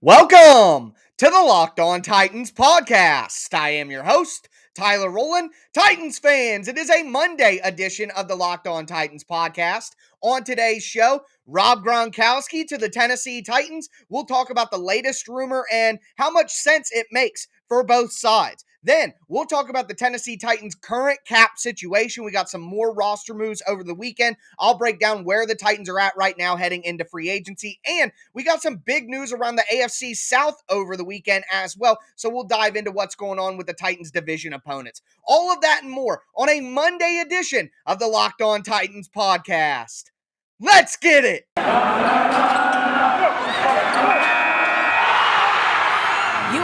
Welcome to the Locked On Titans podcast. I am your host, Tyler Rowland. Titans fans, it is a Monday edition of the Locked On Titans podcast. On today's show, Rob Gronkowski to the Tennessee Titans. We'll talk about the latest rumor and how much sense it makes for both sides. Then we'll talk about the Tennessee Titans' current cap situation. We got some more roster moves over the weekend. I'll break down where the Titans are at right now heading into free agency. And we got some big news around the AFC South over the weekend as well. So we'll dive into what's going on with the Titans division opponents. All of that and more on a Monday edition of the Locked On Titans podcast. Let's get it! You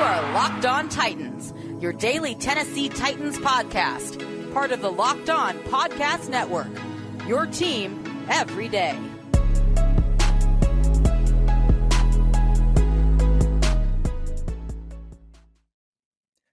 are Locked On Titans, your daily Tennessee Titans podcast, part of the Locked On Podcast Network, your team every day.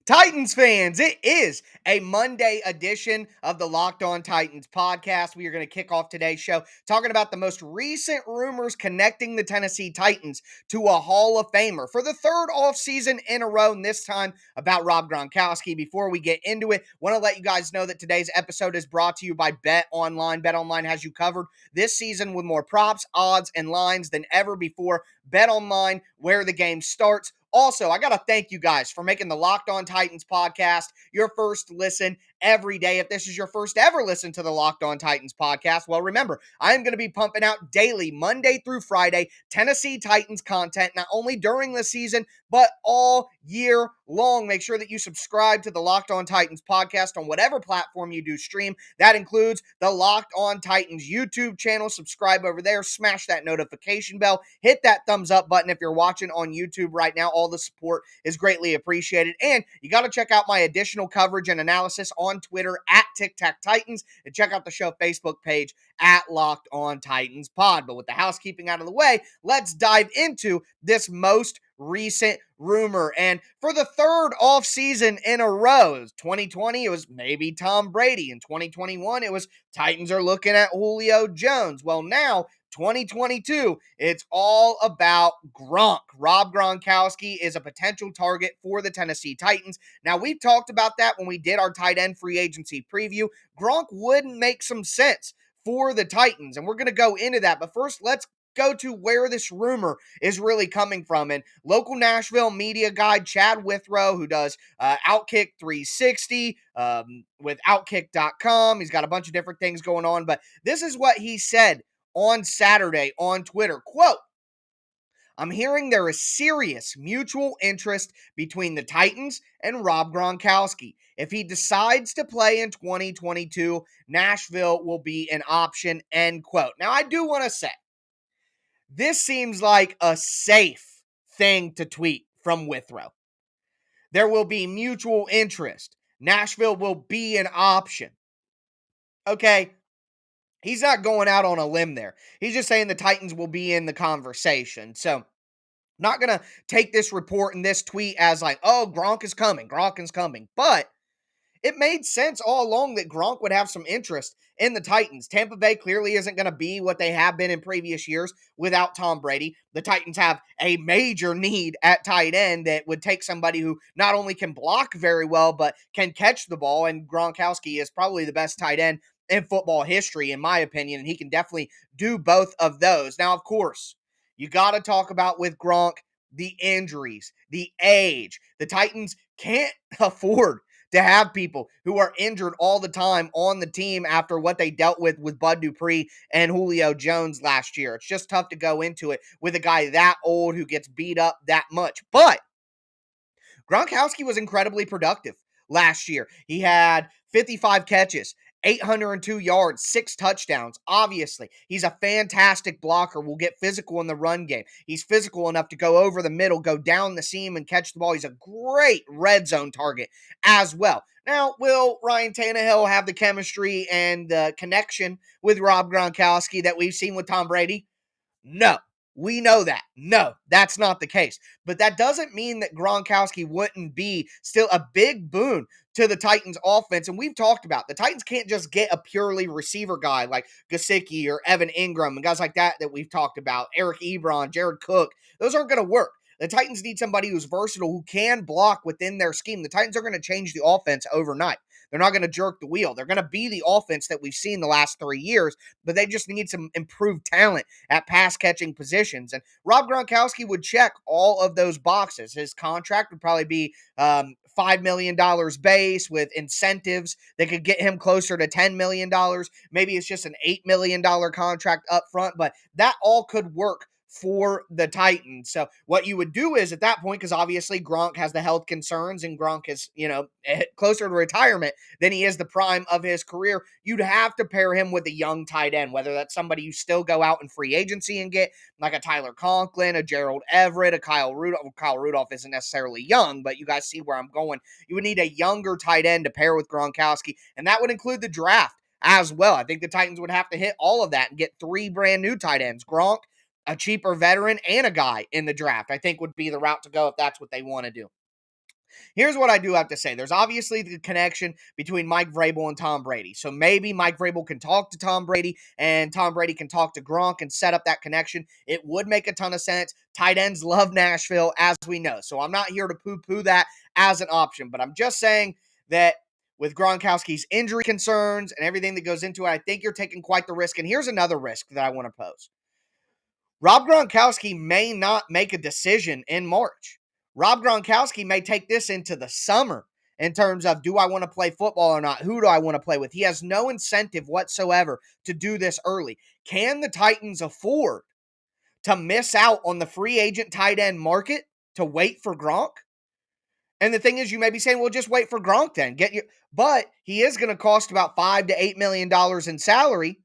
Titans fans, it is a Monday edition of the Locked On Titans podcast. We are going to kick off today's show talking about the most recent rumors connecting the Tennessee Titans to a Hall of Famer for the third offseason in a row, and this time about Rob Gronkowski. Before we get into it, want to let you guys know that today's episode is brought to you by Bet Online. Bet Online has you covered this season with more props, odds, and lines than ever before. Bet Online, where the game starts. Also, I got to thank you guys for making the Locked On Titans podcast your first listen every day. If this is your first ever listen to the Locked On Titans podcast, well, remember, I am going to be pumping out daily, Monday through Friday, Tennessee Titans content, not only during the season, but all year long. Make sure that you subscribe to the Locked On Titans podcast on whatever platform you do stream. That includes the Locked On Titans YouTube channel. Subscribe over there. Smash that notification bell. Hit that thumbs up button if you're watching on YouTube right now. All the support is greatly appreciated. And you got to check out my additional coverage and analysis on Twitter at TicTacTitans, and check out the show Facebook page at Locked On Titans Pod. But with the housekeeping out of the way, let's dive into this most recent rumor. And for the third offseason in a row, 2020, it was maybe Tom Brady. In 2021, it was Titans are looking at Julio Jones. Well, now 2022, it's all about Gronk. Rob Gronkowski is a potential target for the Tennessee Titans. Now, we've talked about that when we did our tight end free agency preview. Gronk would make some sense for the Titans, and we're going to go into that. But first, let's go to where this rumor is really coming from. And local Nashville media guide Chad Withrow, who does Outkick 360 with Outkick.com. He's got a bunch of different things going on, but this is what he said on Saturday on Twitter. Quote, I'm hearing there is serious mutual interest between the Titans and Rob Gronkowski. If he decides to play in 2022, Nashville will be an option, end quote. Now, I do want to say, this seems like a safe thing to tweet from Withrow. There will be mutual interest. Nashville will be an option. Okay, he's not going out on a limb there. He's just saying the Titans will be in the conversation. So, not going to take this report and this tweet as like, oh, Gronk is coming. But it made sense all along that Gronk would have some interest in the Titans. Tampa Bay clearly isn't going to be what they have been in previous years without Tom Brady. The Titans have a major need at tight end that would take somebody who not only can block very well, but can catch the ball. And Gronkowski is probably the best tight end in football history, in my opinion, and he can definitely do both of those. Now, of course, you got to talk about with Gronk the injuries, the age. The Titans can't afford to have people who are injured all the time on the team after what they dealt with Bud Dupree and Julio Jones last year. It's just tough to go into it with a guy that old who gets beat up that much. But Gronkowski was incredibly productive last year. He had 55 catches, 802 yards, 6 touchdowns. Obviously, he's a fantastic blocker, will get physical in the run game. He's physical enough to go over the middle, go down the seam, and catch the ball. He's a great red zone target as well. Now, will Ryan Tannehill have the chemistry and the connection with Rob Gronkowski that we've seen with Tom Brady? No. We know that. No, that's not the case. But that doesn't mean that Gronkowski wouldn't be still a big boon to the Titans offense. And we've talked about the Titans can't just get a purely receiver guy like Gesicki or Evan Ingram and guys like that we've talked about, Eric Ebron, Jared Cook. Those aren't going to work. The Titans need somebody who's versatile, who can block within their scheme. The Titans are going to change the offense overnight. They're not going to jerk the wheel. They're going to be the offense that we've seen the last 3 years, but they just need some improved talent at pass catching positions. And Rob Gronkowski would check all of those boxes. His contract would probably be $5 million base with incentives that could get him closer to $10 million. Maybe it's just an $8 million contract up front, but that all could work for the Titans. So what you would do is at that point, because obviously Gronk has the health concerns and Gronk is, closer to retirement than he is the prime of his career, you'd have to pair him with a young tight end, whether that's somebody you still go out in free agency and get, like a Tyler Conklin, a Gerald Everett, a Kyle Rudolph. Kyle Rudolph isn't necessarily young, but you guys see where I'm going. You would need a younger tight end to pair with Gronkowski, and that would include the draft as well. I think the Titans would have to hit all of that and get 3 brand new tight ends. Gronk, a cheaper veteran, and a guy in the draft, I think would be the route to go if that's what they want to do. Here's what I do have to say. There's obviously the connection between Mike Vrabel and Tom Brady. So maybe Mike Vrabel can talk to Tom Brady and Tom Brady can talk to Gronk and set up that connection. It would make a ton of sense. Tight ends love Nashville, as we know. So I'm not here to poo-poo that as an option, but I'm just saying that with Gronkowski's injury concerns and everything that goes into it, I think you're taking quite the risk. And here's another risk that I want to pose. Rob Gronkowski may not make a decision in March. Rob Gronkowski may take this into the summer in terms of, do I want to play football or not? Who do I want to play with? He has no incentive whatsoever to do this early. Can the Titans afford to miss out on the free agent tight end market to wait for Gronk? And the thing is, you may be saying, well, just wait for Gronk then. But he is going to cost about $5 to $8 million in salary.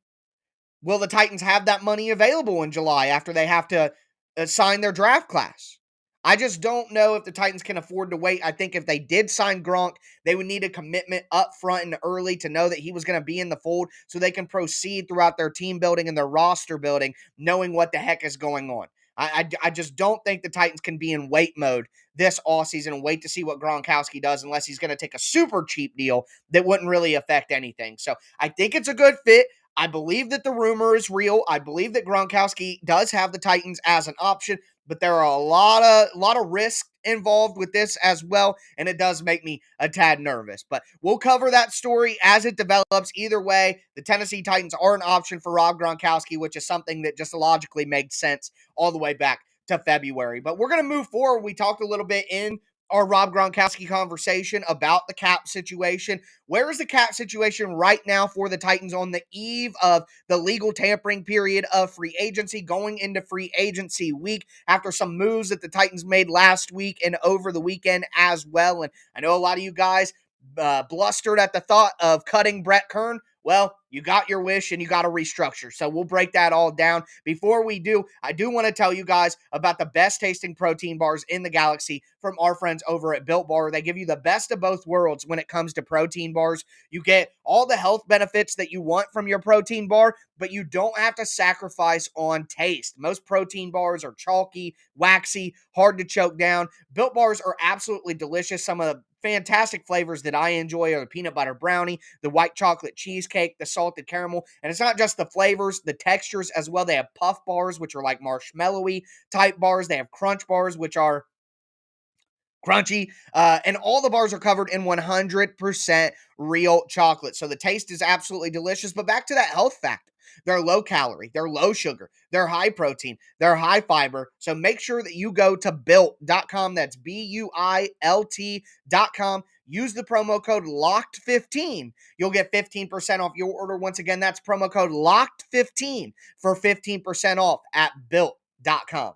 Will the Titans have that money available in July after they have to sign their draft class? I just don't know if the Titans can afford to wait. I think if they did sign Gronk, they would need a commitment up front and early to know that he was going to be in the fold so they can proceed throughout their team building and their roster building, knowing what the heck is going on. I just don't think the Titans can be in wait mode this offseason and wait to see what Gronkowski does unless he's going to take a super cheap deal that wouldn't really affect anything. So I think it's a good fit. I believe that the rumor is real. I believe that Gronkowski does have the Titans as an option, but there are a lot of risk involved with this as well, and it does make me a tad nervous. But we'll cover that story as it develops. Either way, the Tennessee Titans are an option for Rob Gronkowski, which is something that just logically makes sense all the way back to February. But we're going to move forward. We talked a little bit in our Rob Gronkowski conversation about the cap situation. Where is the cap situation right now for the Titans on the eve of the legal tampering period of free agency, going into free agency week after some moves that the Titans made last week and over the weekend as well? And I know a lot of you guys blustered at the thought of cutting Brett Kern. Well, you got your wish and you got to restructure. So we'll break that all down. Before we do, I do want to tell you guys about the best tasting protein bars in the galaxy from our friends over at Built Bar. They give you the best of both worlds when it comes to protein bars. You get all the health benefits that you want from your protein bar, but you don't have to sacrifice on taste. Most protein bars are chalky, waxy, hard to choke down. Built Bars are absolutely delicious. Some of the fantastic flavors that I enjoy are the peanut butter brownie, the white chocolate cheesecake, the salted caramel. And it's not just the flavors, the textures as well. They have puff bars, which are like marshmallowy type bars. They have crunch bars, which are crunchy, and all the bars are covered in 100% real chocolate. So the taste is absolutely delicious. But back to that health factor. They're low calorie, they're low sugar, they're high protein, they're high fiber. So make sure that you go to built.com. That's BUILT.com. Use the promo code LOCKED15. You'll get 15% off your order. Once again, that's promo code LOCKED15 for 15% off at built.com.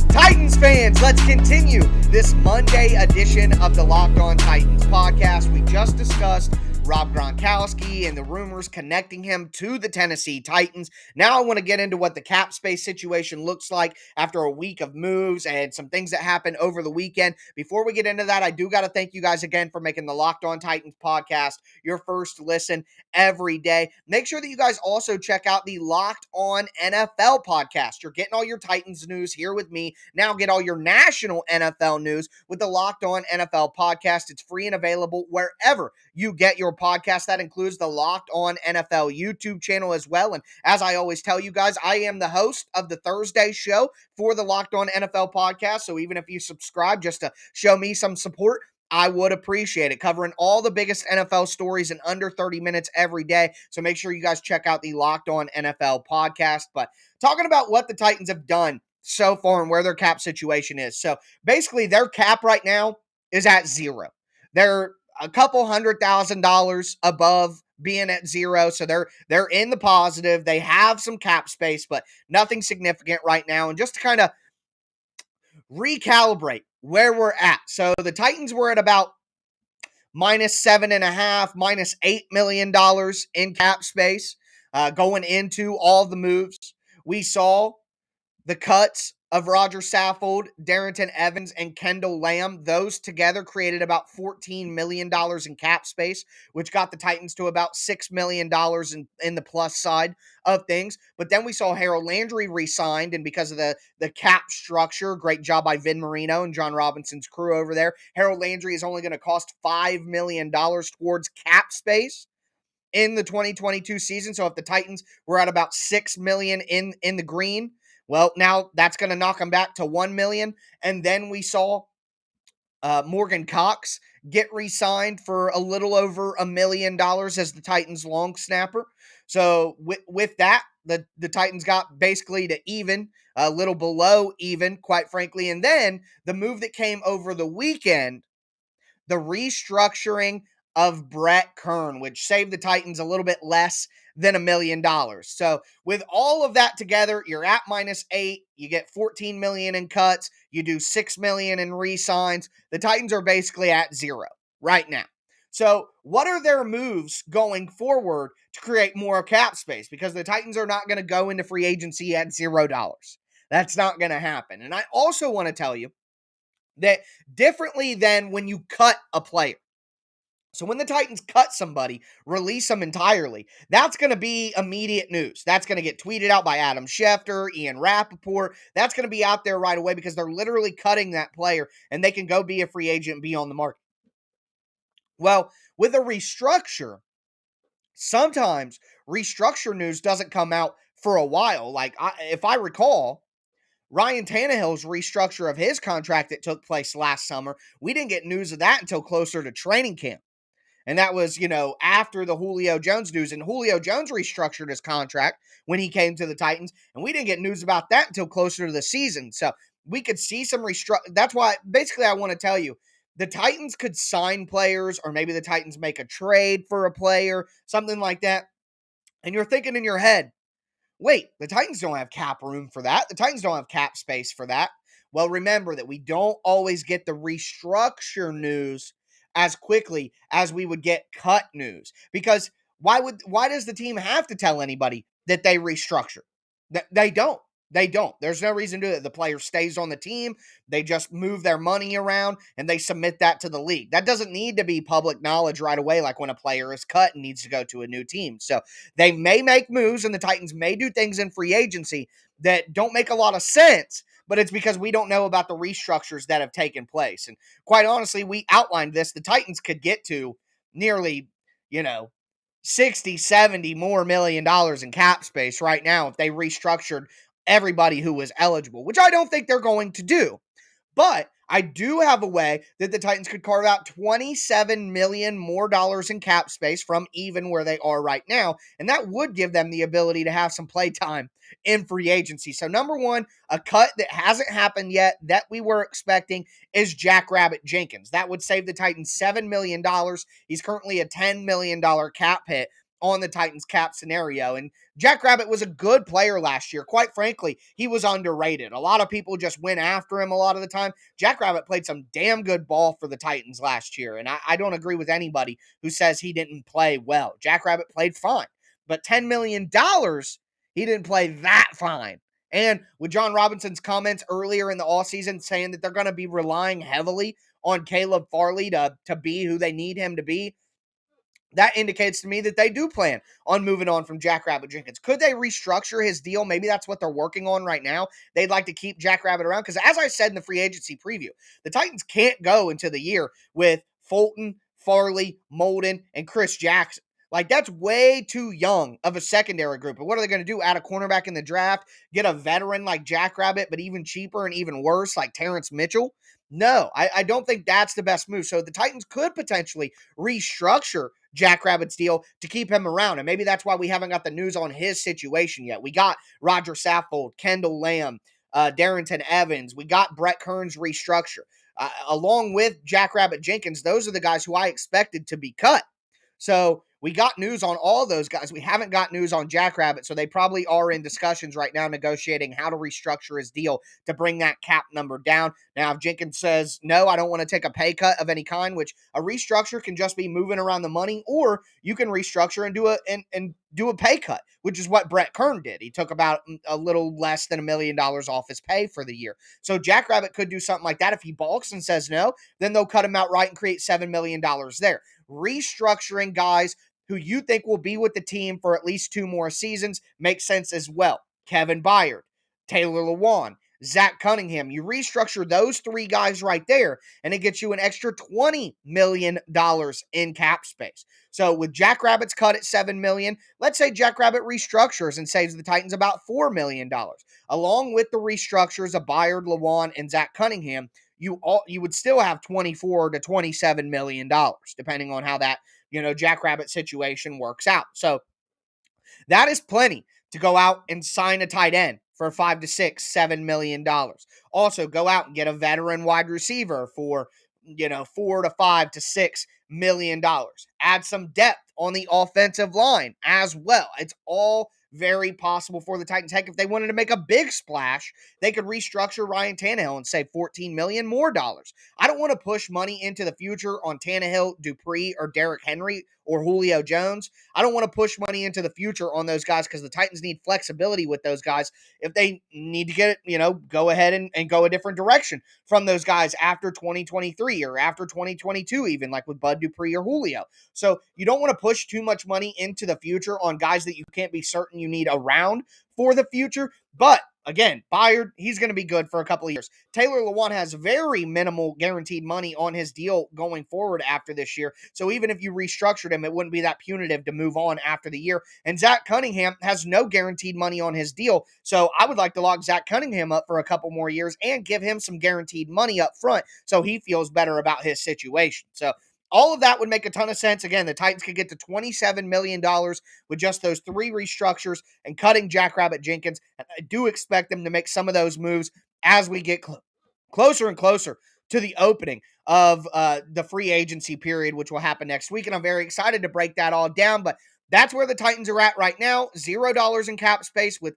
Titans fans, let's continue this Monday edition of the Locked On Titans podcast. We just discussed Rob Gronkowski and the rumors connecting him to the Tennessee Titans. Now I want to get into what the cap space situation looks like after a week of moves and some things that happened over the weekend. Before we get into that, I do got to thank you guys again for making the Locked On Titans podcast your first listen every day. Make sure that you guys also check out the Locked On NFL podcast. You're getting all your Titans news here with me. Now get all your national NFL news with the Locked On NFL podcast. It's free and available wherever you get your your podcast. That includes the Locked On NFL YouTube channel as well. And as I always tell you guys, I am the host of the Thursday show for the Locked On NFL podcast. So even if you subscribe just to show me some support, I would appreciate it. Covering all the biggest NFL stories in under 30 minutes every day. So make sure you guys check out the Locked On NFL podcast. But talking about what the Titans have done so far and where their cap situation is. So basically, their cap right now is at zero. They're a couple $100,000 above being at zero. So they're in the positive. They have some cap space, but nothing significant right now. And just to kind of recalibrate where we're at. So the Titans were at about -7.5, -$8 million in cap space going into all the moves. We saw the cuts of Roger Saffold, Darrington Evans, and Kendall Lamb. Those together created about $14 million in cap space, which got the Titans to about $6 million in the plus side of things. But then we saw Harold Landry re-signed, and because of the cap structure, great job by Vin Marino and John Robinson's crew over there, Harold Landry is only going to cost $5 million towards cap space in the 2022 season. So if the Titans were at about $6 million in the green, well, now that's going to knock them back to $1 million. And then we saw Morgan Cox get re-signed for a little over $1 million as the Titans long snapper. So with that, the Titans got basically to even, a little below even, quite frankly. And then the move that came over the weekend, the restructuring of Brett Kern, which saved the Titans a little bit less than $1 million. So with all of that together, you're at -8. You get $14 million in cuts. You do $6 million in re-signs. The Titans are basically at zero right now. So what are their moves going forward to create more cap space? Because the Titans are not going to go into free agency at $0. That's not going to happen. And I also want to tell you that differently than when you cut a player. So when the Titans cut somebody, release them entirely, that's going to be immediate news. That's going to get tweeted out by Adam Schefter, Ian Rappaport. That's going to be out there right away because they're literally cutting that player and they can go be a free agent and be on the market. Well, with a restructure, sometimes restructure news doesn't come out for a while. Like, if I recall, Ryan Tannehill's restructure of his contract that took place last summer, we didn't get news of that until closer to training camp. And that was, after the Julio Jones news. And Julio Jones restructured his contract when he came to the Titans. And we didn't get news about that until closer to the season. So we could see some restructure. That's why, basically, I want to tell you, the Titans could sign players, or maybe the Titans make a trade for a player, something like that. And you're thinking in your head, wait, the Titans don't have cap room for that. The Titans don't have cap space for that. Well, remember that we don't always get the restructure news as quickly as we would get cut news. Because why does the team have to tell anybody that they restructure? They don't. They don't. There's no reason to do that. The player stays on the team. They just move their money around and they submit that to the league. That doesn't need to be public knowledge right away, like when a player is cut and needs to go to a new team. So they may make moves and the Titans may do things in free agency that don't make a lot of sense, but it's because we don't know about the restructures that have taken place. And quite honestly, we outlined this. The Titans could get to nearly, 60, 70 more million dollars in cap space right now if they restructured everybody who was eligible, which I don't think they're going to do. But I do have a way that the Titans could carve out $27 million more dollars in cap space from even where they are right now. And that would give them the ability to have some play time in free agency. So number one, a cut that hasn't happened yet that we were expecting is Jack Rabbit Jenkins. That would save the Titans $7 million. He's currently a $10 million cap hit on the Titans cap scenario. And Jack Rabbit was a good player last year. Quite frankly, he was underrated. A lot of people just went after him a lot of the time. Jack Rabbit played some damn good ball for the Titans last year, and I don't agree with anybody who says he didn't play well. Jack Rabbit played fine, but $10 million, he didn't play that fine. And with John Robinson's comments earlier in the offseason saying that they're going to be relying heavily on Caleb Farley to be who they need him to be, that indicates to me that they do plan on moving on from Jack Rabbit Jenkins. Could they restructure his deal? Maybe that's what they're working on right now. They'd like to keep Jack Rabbit around because, as I said in the free agency preview, the Titans can't go into the year with Fulton, Farley, Molden, and Chris Jackson. Like, that's way too young of a secondary group. And what are they going to do? Add a cornerback in the draft? Get a veteran like Jackrabbit, but even cheaper and even worse like Terrence Mitchell? No, I don't think that's the best move. So the Titans could potentially restructure Jackrabbit's deal to keep him around. And maybe that's why we haven't got the news on his situation yet. We got Roger Saffold, Kendall Lamb, Darrington Evans. We got Brett Kern's restructure. Along with Jackrabbit Jenkins, those are the guys who I expected to be cut. So we got news on all those guys. We haven't got news on Jackrabbit, so they probably are in discussions right now negotiating how to restructure his deal to bring that cap number down. Now, if Jenkins says, no, I don't want to take a pay cut of any kind, which a restructure can just be moving around the money, or you can restructure and do a pay cut, which is what Brett Kern did. He took about a little less than $1 million off his pay for the year. So Jackrabbit could do something like that. If he balks and says no, then they'll cut him outright and create $7 million there. Restructuring guys who you think will be with the team for at least 2 more seasons makes sense as well. Kevin Byard, Taylor Lewan, Zach Cunningham. You restructure those 3 guys right there, and it gets you an extra $20 million in cap space. So with Jackrabbit's cut at $7 million, let's say Jackrabbit restructures and saves the Titans about $4 million. Along with the restructures of Byard, Lewan, and Zach Cunningham, you would still have $24 to $27 million, depending on how that Jackrabbit situation works out. So that is plenty to go out and sign a tight end for $5 to $6, $7 million. Also, go out and get a veteran wide receiver for $4 to $5 to $6 million. Add some depth on the offensive line as well. It's all very possible for the Titans. Heck, if they wanted to make a big splash, they could restructure Ryan Tannehill and save $14 million more dollars. I don't want to push money into the future on Tannehill, Dupree, or Derrick Henry, or Julio Jones. I don't want to push money into the future on those guys because the Titans need flexibility with those guys. If they need to get it, go ahead and go a different direction from those guys after 2023 or after 2022 even, like with Bud Dupree or Julio. So you don't want to push too much money into the future on guys that you can't be certain you need around for the future. But again, Byard, he's going to be good for a couple of years. Taylor Lewan has very minimal guaranteed money on his deal going forward after this year. So even if you restructured him, it wouldn't be that punitive to move on after the year. And Zach Cunningham has no guaranteed money on his deal. So I would like to lock Zach Cunningham up for a couple more years and give him some guaranteed money up front so he feels better about his situation. So all of that would make a ton of sense. Again, the Titans could get to $27 million with just those 3 restructures and cutting Jackrabbit Jenkins. And I do expect them to make some of those moves as we get closer and closer to the opening of the free agency period, which will happen next week. And I'm very excited to break that all down. But that's where the Titans are at right now. $0 in cap space with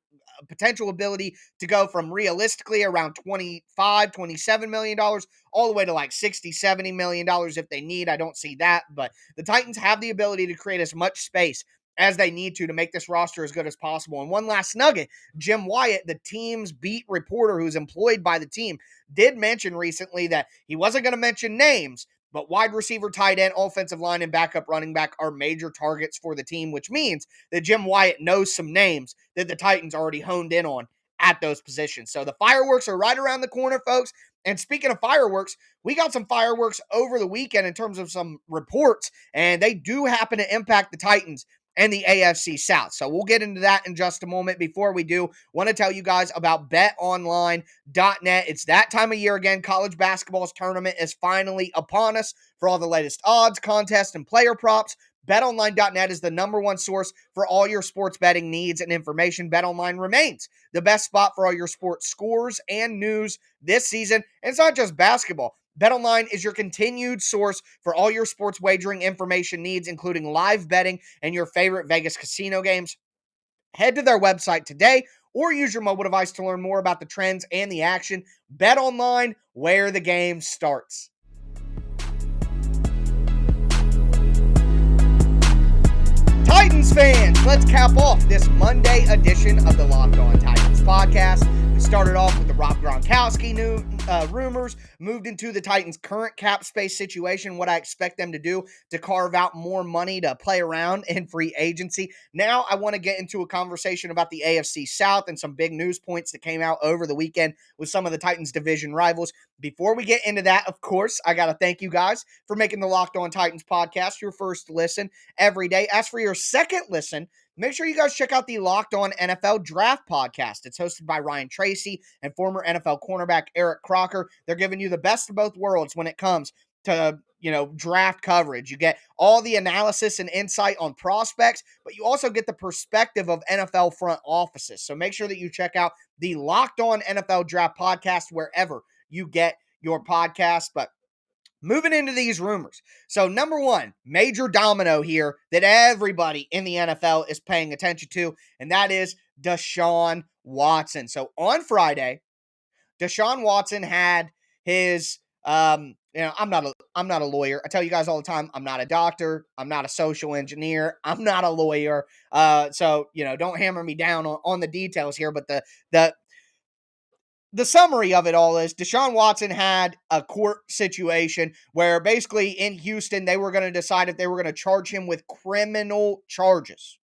potential ability to go from realistically around $25, $27 million all the way to like $60, $70 million if they need. I don't see that, but the Titans have the ability to create as much space as they need to make this roster as good as possible. And one last nugget, Jim Wyatt, the team's beat reporter who's employed by the team, did mention recently that he wasn't going to mention names, but wide receiver, tight end, offensive line, and backup running back are major targets for the team, which means that Jim Wyatt knows some names that the Titans already honed in on at those positions. So the fireworks are right around the corner, folks. And speaking of fireworks, we got some fireworks over the weekend in terms of some reports, and they do happen to impact the Titans and the AFC South. So we'll get into that in just a moment. Before we do, want to tell you guys about betonline.net. It's that time of year again. College basketball's tournament is finally upon us. For all the latest odds, contests, and player props, betonline.net is the #1 source for all your sports betting needs and information. BetOnline remains the best spot for all your sports scores and news this season. And it's not just basketball. BetOnline is your continued source for all your sports wagering information needs, including live betting and your favorite Vegas casino games. Head to their website today or use your mobile device to learn more about the trends and the action. BetOnline, where the game starts. Titans fans, let's cap off this Monday edition of the Locked On Titans podcast with Started off with the Rob Gronkowski rumors, moved into the Titans' current cap space situation, what I expect them to do to carve out more money to play around in free agency. Now I want to get into a conversation about the AFC South and some big news points that came out over the weekend with some of the Titans' division rivals. Before we get into that, of course, I got to thank you guys for making the Locked On Titans podcast your first listen every day. As for your second listen, make sure you guys check out the Locked On NFL Draft podcast. It's hosted by Ryan Tracy and former NFL cornerback Eric Crocker. They're giving you the best of both worlds when it comes to, draft coverage. You get all the analysis and insight on prospects, but you also get the perspective of NFL front offices. So make sure that you check out the Locked On NFL Draft podcast wherever you get your podcast. But moving into these rumors. So number one, major domino here that everybody in the NFL is paying attention to, and that is Deshaun Watson. So on Friday, Deshaun Watson had his, I'm not a lawyer. I tell you guys all the time, I'm not a doctor. I'm not a social engineer. I'm not a lawyer. So don't hammer me down on the details here, but the summary of it all is Deshaun Watson had a court situation where basically in Houston, they were going to decide if they were going to charge him with criminal charges.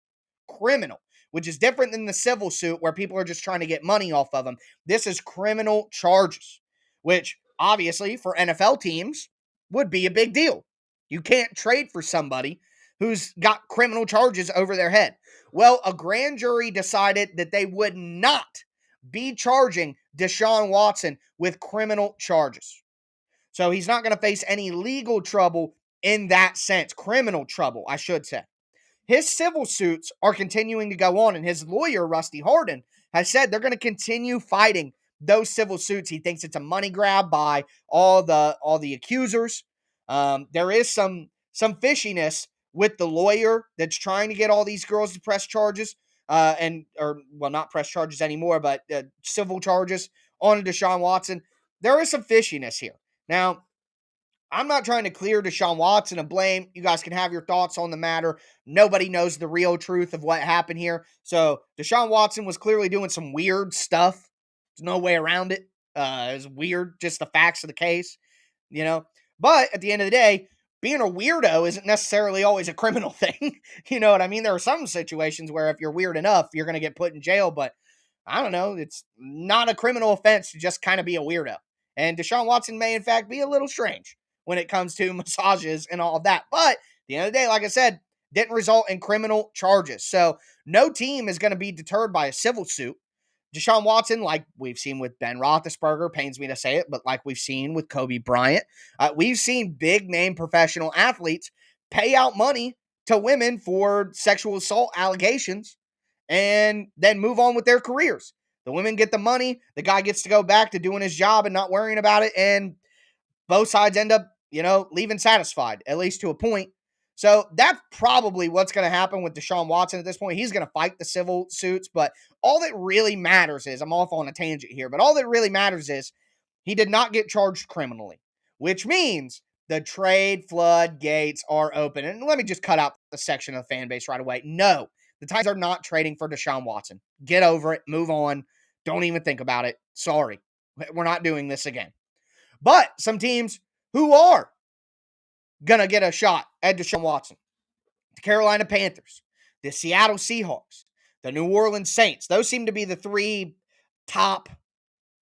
Criminal, which is different than the civil suit where people are just trying to get money off of him. This is criminal charges, which obviously for NFL teams would be a big deal. You can't trade for somebody who's got criminal charges over their head. Well, a grand jury decided that they would not be charging Deshaun Watson with criminal charges. So he's not going to face any legal trouble in that sense. Criminal trouble, I should say. His civil suits are continuing to go on, and his lawyer, Rusty Hardin, has said they're going to continue fighting those civil suits. He thinks it's a money grab by all the accusers. There is some fishiness with the lawyer that's trying to get all these girls to press charges, not press charges anymore, but civil charges on Deshaun Watson. There is some fishiness here. Now, I'm not trying to clear Deshaun Watson of blame. You guys can have your thoughts on the matter. Nobody knows the real truth of what happened here. So Deshaun Watson was clearly doing some weird stuff. There's no way around it. It's weird, just the facts of the case, But at the end of the day, being a weirdo isn't necessarily always a criminal thing. You know what I mean? There are some situations where if you're weird enough, you're going to get put in jail. But I don't know. It's not a criminal offense to just kind of be a weirdo. And Deshaun Watson may, in fact, be a little strange when it comes to massages and all of that. But at the end of the day, like I said, didn't result in criminal charges. So no team is going to be deterred by a civil suit. Deshaun Watson, like we've seen with Ben Roethlisberger, pains me to say it, but like we've seen with Kobe Bryant, we've seen big-name professional athletes pay out money to women for sexual assault allegations and then move on with their careers. The women get the money, the guy gets to go back to doing his job and not worrying about it, and both sides end up, leaving satisfied, at least to a point. So that's probably what's going to happen with Deshaun Watson at this point. He's going to fight the civil suits, but all that really matters is, I'm off on a tangent here, but all that really matters is he did not get charged criminally, which means the trade floodgates are open. And let me just cut out the section of the fan base right away. No, the Titans are not trading for Deshaun Watson. Get over it. Move on. Don't even think about it. Sorry. We're not doing this again. But some teams who are going to get a shot at Deshaun Watson, the Carolina Panthers, the Seattle Seahawks, the New Orleans Saints, those seem to be the three top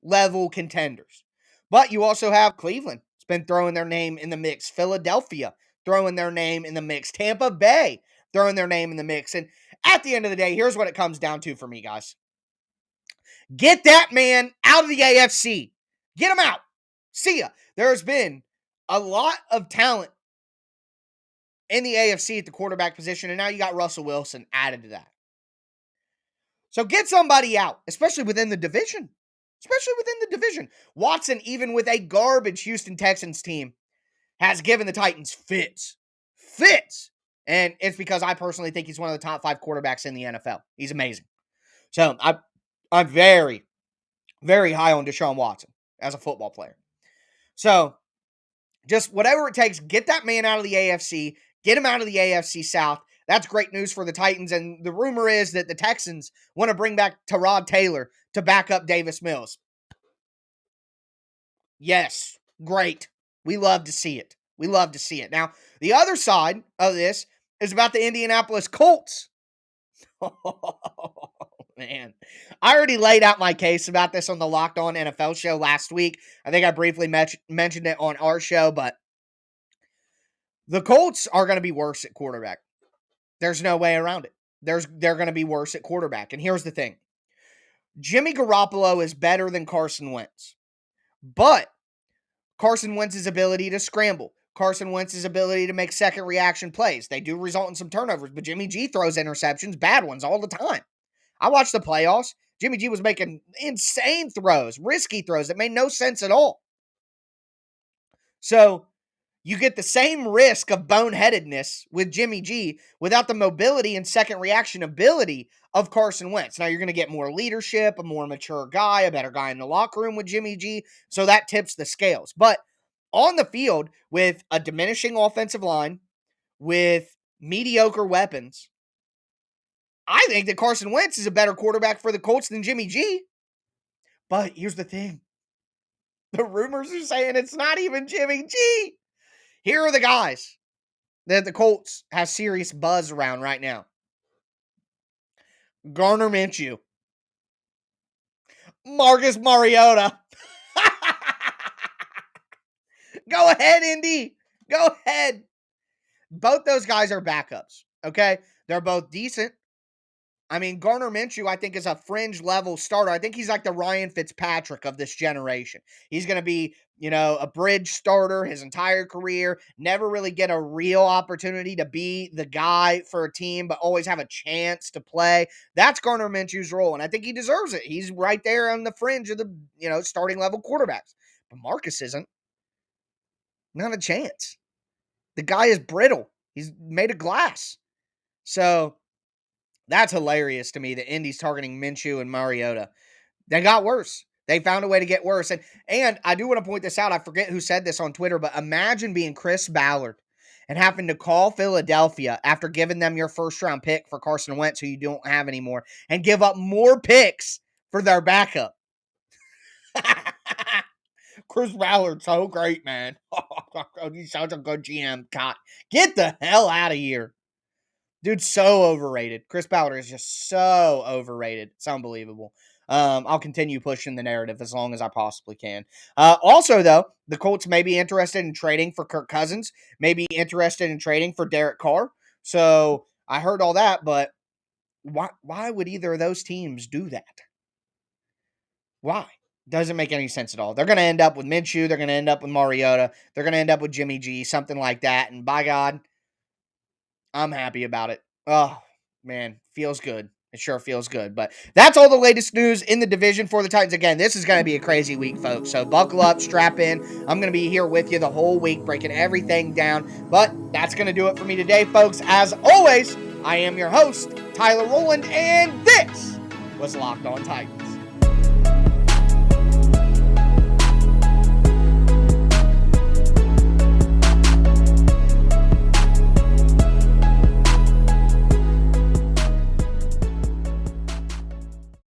level contenders. But you also have Cleveland. It's been throwing their name in the mix. Philadelphia throwing their name in the mix. Tampa Bay throwing their name in the mix. And at the end of the day, here's what it comes down to for me, guys. Get that man out of the AFC. Get him out. See ya. There's been a lot of talent in the AFC at the quarterback position, and now you got Russell Wilson added to that. So get somebody out, especially within the division. Watson, even with a garbage Houston Texans team, has given the Titans fits. And it's because I personally think he's one of the top 5 quarterbacks in the NFL. He's amazing. So I'm very, very high on Deshaun Watson as a football player. So just whatever it takes, get that man out of the AFC, get him out of the AFC South. That's great news for the Titans. And the rumor is that the Texans want to bring back Tyrod Taylor to back up Davis Mills. Yes, great. We love to see it. We love to see it. Now, the other side of this is about the Indianapolis Colts. Oh, man. I already laid out my case about this on the Locked On NFL show last week. I think I briefly mentioned it on our show, but the Colts are going to be worse at quarterback. There's no way around it. They're going to be worse at quarterback. And here's the thing. Jimmy Garoppolo is better than Carson Wentz. But Carson Wentz's ability to scramble, Carson Wentz's ability to make second reaction plays, they do result in some turnovers, but Jimmy G throws interceptions, bad ones all the time. I watched the playoffs. Jimmy G was making insane throws, risky throws that made no sense at all. So you get the same risk of boneheadedness with Jimmy G without the mobility and second reaction ability of Carson Wentz. Now you're going to get more leadership, a more mature guy, a better guy in the locker room with Jimmy G. So that tips the scales. But on the field with a diminishing offensive line, with mediocre weapons, I think that Carson Wentz is a better quarterback for the Colts than Jimmy G. But here's the thing. The rumors are saying it's not even Jimmy G. Here are the guys that the Colts have serious buzz around right now. Gardner Minshew. Marcus Mariota. Go ahead, Indy. Go ahead. Both those guys are backups, okay? They're both decent. I mean, Gardner Minshew, I think, is a fringe level starter. I think he's like the Ryan Fitzpatrick of this generation. He's going to be, a bridge starter his entire career, never really get a real opportunity to be the guy for a team, but always have a chance to play. That's Gardner Minshew's role, and I think he deserves it. He's right there on the fringe of the, starting level quarterbacks. But Marcus isn't. Not a chance. The guy is brittle. He's made of glass. So that's hilarious to me that Indy's targeting Minshew and Mariota. They got worse. They found a way to get worse. And I do want to point this out. I forget who said this on Twitter, but imagine being Chris Ballard and having to call Philadelphia after giving them your first-round pick for Carson Wentz, who you don't have anymore, and give up more picks for their backup. Chris Ballard's so great, man. He's such a good GM. God, get the hell out of here. Dude's so overrated. Chris Ballard is just so overrated. It's unbelievable. I'll continue pushing the narrative as long as I possibly can. Also, though, the Colts may be interested in trading for Kirk Cousins, may be interested in trading for Derek Carr. So I heard all that, but why would either of those teams do that? Why? Doesn't make any sense at all. They're going to end up with Minshew. They're going to end up with Mariota. They're going to end up with Jimmy G, something like that. And by God, I'm happy about it. Oh, man, feels good. It sure feels good. But that's all the latest news in the division for the Titans. Again, this is going to be a crazy week, folks. So buckle up, strap in. I'm going to be here with you the whole week, breaking everything down. But that's going to do it for me today, folks. As always, I am your host, Tyler Rowland, and this was Locked On Titans.